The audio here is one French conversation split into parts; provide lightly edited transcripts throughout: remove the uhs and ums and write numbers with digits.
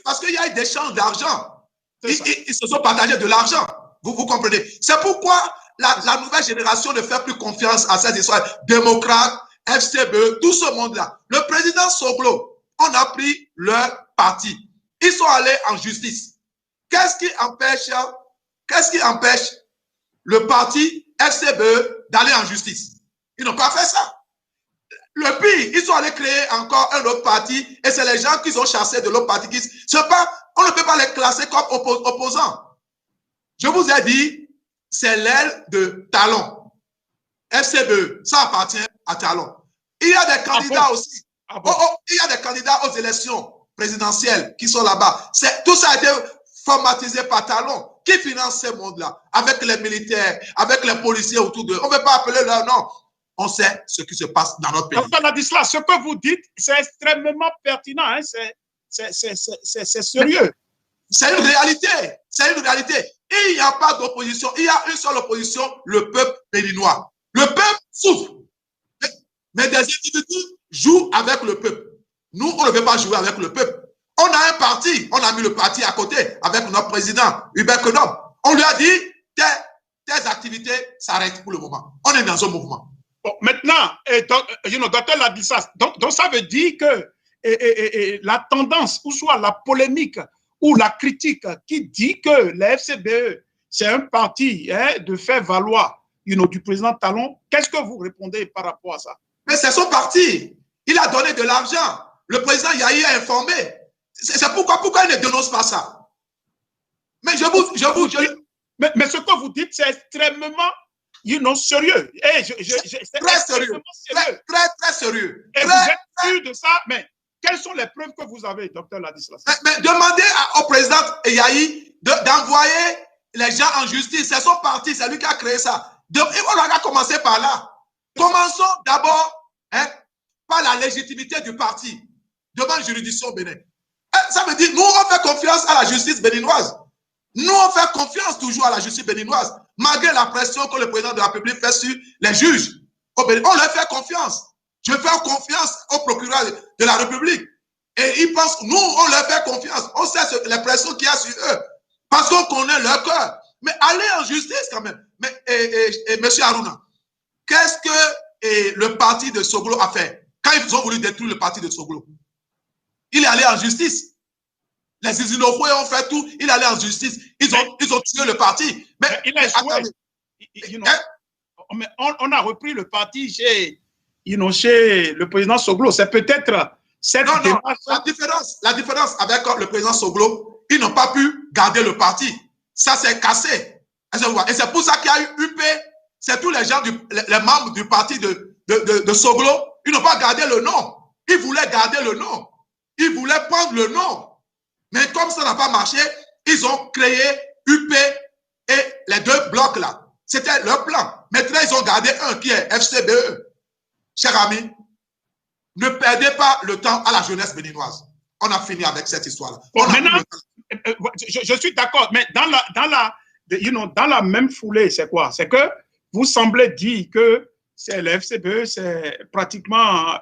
parce qu'il y a eu des échanges d'argent. Ils se sont partagés de l'argent. Vous comprenez? C'est pourquoi la nouvelle génération ne fait plus confiance à ces histoires démocrates, FCBE, tout ce monde-là. Le président Soglo, on a pris leur parti. Ils sont allés en justice. Qu'est-ce qui empêche le parti FCBE d'aller en justice? Ils n'ont pas fait ça. Le pire, ils sont allés créer encore un autre parti et c'est les gens qui ont chassé de l'autre parti. On ne peut pas les classer comme opposants. Je vous ai dit, c'est l'aile de Talon. FCBE, ça appartient à Talon. Il y a des candidats aussi. Il y a des candidats aux élections présidentielles qui sont là-bas. Tout ça a été formatisé par Talon. Qui finance ce monde-là? Avec les militaires, avec les policiers autour d'eux. On ne peut pas appeler leur nom. On sait ce qui se passe dans notre pays. Docteur Ladislas, ce que vous dites, c'est extrêmement pertinent. Hein? C'est sérieux. C'est une réalité. C'est une réalité. Il n'y a pas d'opposition. Il y a une seule opposition, le peuple béninois. Le peuple souffre. Mais des individus jouent avec le peuple. Nous, on ne veut pas jouer avec le peuple. On a un parti. On a mis le parti à côté avec notre président, Hubert Konom. On lui a dit, tes activités s'arrêtent pour le moment. On est dans un mouvement. Bon, maintenant, docteur Ladislas, donc ça veut dire que la tendance, ou soit la polémique, ou la critique qui dit que la FCBE, c'est un parti de faire valoir du président Talon, qu'est-ce que vous répondez par rapport à ça? Mais c'est son parti. Il a donné de l'argent. Le président Yahi a informé. C'est pourquoi il ne dénonce pas ça. Mais Mais ce que vous dites, c'est extrêmement sérieux. Très sérieux. Très sérieux. Et vous êtes sûr de ça? Mais quelles sont les preuves que vous avez, docteur Ladislas? Mais demandez au président Yahi d'envoyer les gens en justice. C'est son parti, c'est lui qui a créé ça. On va commencer par là. Commençons d'abord par la légitimité du parti devant la juridiction au Bénin. Ça veut dire, nous, on fait confiance à la justice béninoise. Nous, on fait confiance toujours à la justice béninoise, malgré la pression que le président de la République fait sur les juges. On leur fait confiance. Je fais confiance au procureur de la République. Et ils pensent, nous, on leur fait confiance. On sait les pressions qu'il y a sur eux. Parce qu'on connaît leur cœur. Mais aller en justice quand même. Mais, M. Aruna, qu'est-ce que le parti de Soglo a fait quand ils ont voulu détruire le parti de Soglo? Il est allé en justice. Les Isinofoué ont fait tout. Il est allé en justice. Ils ont tué le parti. Mais il a échoué. Mais on a repris le parti chez le président Soglo. C'est peut-être cette démarche. La différence avec le président Soglo, ils n'ont pas pu garder le parti. Ça s'est cassé. Et c'est pour ça qu'il y a eu UP. C'est tous les gens, les membres du parti de Soglo. Ils n'ont pas gardé le nom. Ils voulaient garder le nom. Ils voulaient prendre le nom. Mais comme ça n'a pas marché, ils ont créé UP et les deux blocs là. C'était leur plan. Maintenant, ils ont gardé un qui est FCBE. Chers amis, ne perdez pas le temps à la jeunesse béninoise. On a fini avec cette histoire-là. Bon, maintenant, je suis d'accord, mais dans la même foulée, c'est quoi? C'est que vous semblez dire que c'est le FCBE, c'est pratiquement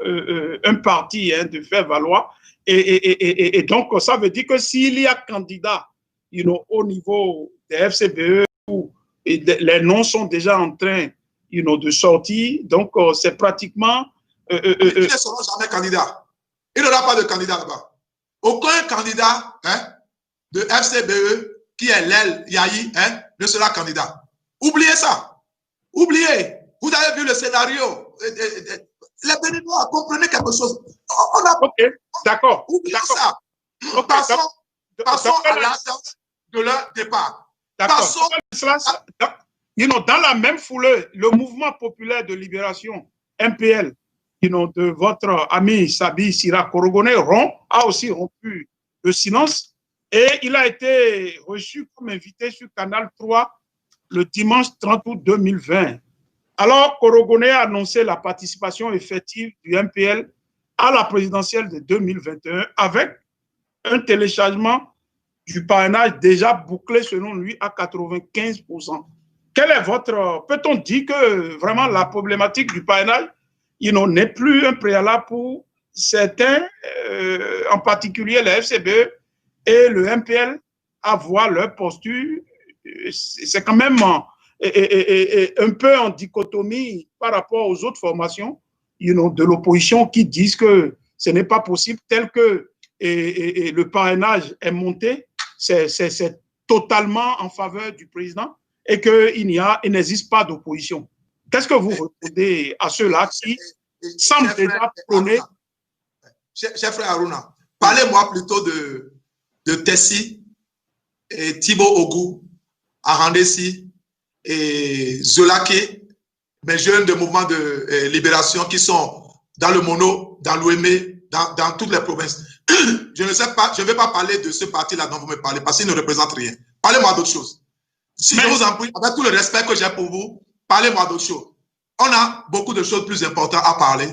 un parti de faire valoir. Et donc, ça veut dire que s'il y a candidat au niveau des FCBE, où les noms sont déjà en train de sortir, donc c'est pratiquement... Ils ne seront jamais candidats. Il n'y aura pas de candidat là-bas. Aucun candidat de FCBE qui est l'aile Yahi ne sera candidat. Oubliez ça. Oubliez. Vous avez vu le scénario. Les Béninois, comprenez quelque chose. Ok, d'accord. Oubliez ça. Passons à l'attente de leur départ. D'accord. Dans la même foulée, le mouvement populaire de libération, MPL, de votre ami Sabi Sira Korogoné, a aussi rompu le silence et il a été reçu comme invité sur Canal 3 le dimanche 30 août 2020. Alors, Korogoné a annoncé la participation effective du MPL à la présidentielle de 2021 avec un téléchargement du parrainage déjà bouclé selon lui à 95%. Quel est votre... Peut-on dire que vraiment la problématique du parrainage n'est plus un préalable pour certains, en particulier les FCBE, et le MPL avoir leur posture, c'est quand même un peu en dichotomie par rapport aux autres formations de l'opposition qui disent que ce n'est pas possible tel que le parrainage est monté, c'est totalement en faveur du président et qu'il n'existe pas d'opposition. Qu'est-ce que vous répondez à ceux-là qui semblent déjà prôner? Cher frère Aruna, parlez-moi plutôt de Tessie et Thibaut Ogou, Arandessi et Zolake, mes jeunes de mouvement de libération qui sont dans le Mono, dans l'OME, dans toutes les provinces. Je ne sais pas, je ne vais pas parler de ce parti-là dont vous me parlez, parce qu'il ne représente rien. Parlez-moi d'autre chose. Si je vous en prie, avec tout le respect que j'ai pour vous, parlez-moi d'autre chose. On a beaucoup de choses plus importantes à parler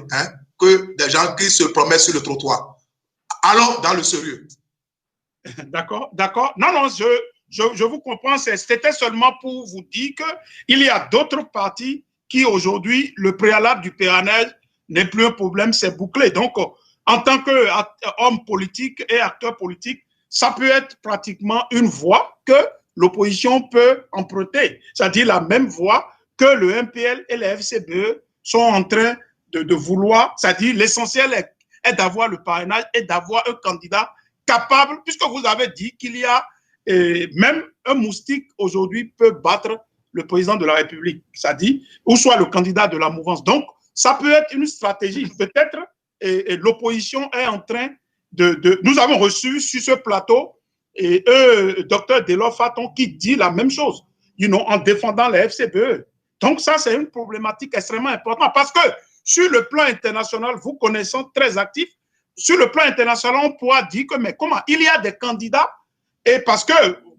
que des gens qui se promettent sur le trottoir. Allons dans le sérieux. D'accord, d'accord. Non, non, je vous comprends. C'était seulement pour vous dire qu'il y a d'autres partis qui, aujourd'hui, le préalable du parrainage n'est plus un problème, c'est bouclé. Donc, en tant qu'homme politique et acteur politique, ça peut être pratiquement une voie que l'opposition peut emprunter. C'est-à-dire la même voie que le MPL et les FCBE sont en train de vouloir. C'est-à-dire l'essentiel est d'avoir le parrainage et d'avoir un candidat capable, puisque vous avez dit qu'il y a même un moustique aujourd'hui peut battre le président de la République, c'est-à-dire, ou soit le candidat de la mouvance. Donc, ça peut être une stratégie. Peut-être l'opposition est en train Nous avons reçu sur ce plateau Dr Delors Faton qui dit la même chose, en défendant les FCBE. Donc, ça, c'est une problématique extrêmement importante parce que sur le plan international, vous connaissant très actif, sur le plan international, on pourra dire que, mais comment? Il y a des candidats, et parce que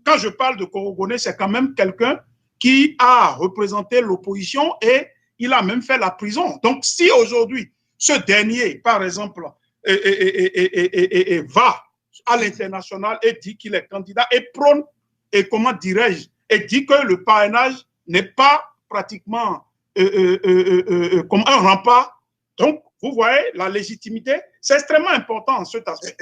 quand je parle de Korogoné, c'est quand même quelqu'un qui a représenté l'opposition et il a même fait la prison. Donc, si aujourd'hui, ce dernier, par exemple, va à l'international et dit qu'il est candidat et prône, et comment dirais-je, et dit que le parrainage n'est pas pratiquement comme un rempart. Donc, vous voyez, la légitimité, c'est extrêmement important en cet aspect.